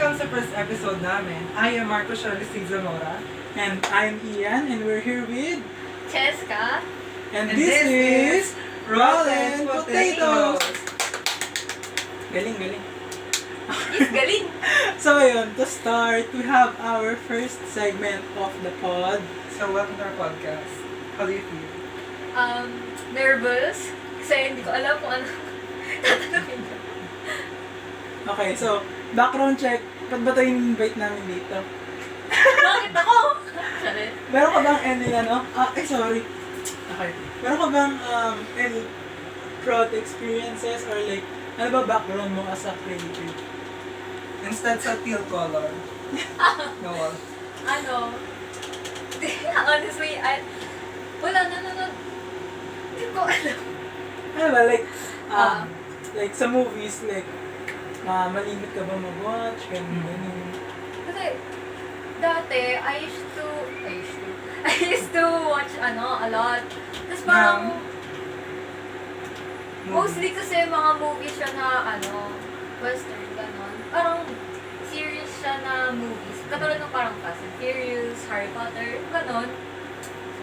welcome sa first episode namin. I am Marco Shirley Zamora. And I'm Ian, and we're here with... Cheska. And this is... Rollin' Potatoes! Galing. Is galing. So yun, to start, we have our first segment of the pod. So, welcome to our podcast. How do you feel? Nervous. Kasi hindi ko alam kung ano tatanungin ko. Okay, so, background check. Ba't ba ito yung invite namin dito? Bakit ako? Charit. Meron ka bang any sorry. Okay. Meron ka bang any fraud experiences or like, ano ba background mo as a creator? Instead sa teal color. No. Honestly, wala na. Hindi ko alam. Ano ba, like sa movies, like, malimit ka ba mag-watch? Ganun. Kasi, dati, I used to watch, a lot. Tapos parang, mostly kasi mga movies siya na, western, gano'n. Parang, serious siya na movies. Katulad ng parang Fast and Furious, Harry Potter, gano'n.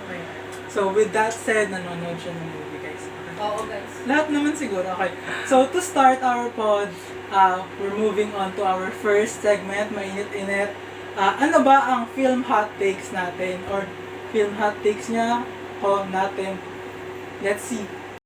Okay. So, with that said, nanonood siya ng movie, guys. Oo, guys. Lahat naman siguro. Okay. So, to start our pod, we're moving on to our first segment, Mainit-Init. Ano ba ang film hot takes natin? Or film hot takes niya o natin? Let's see.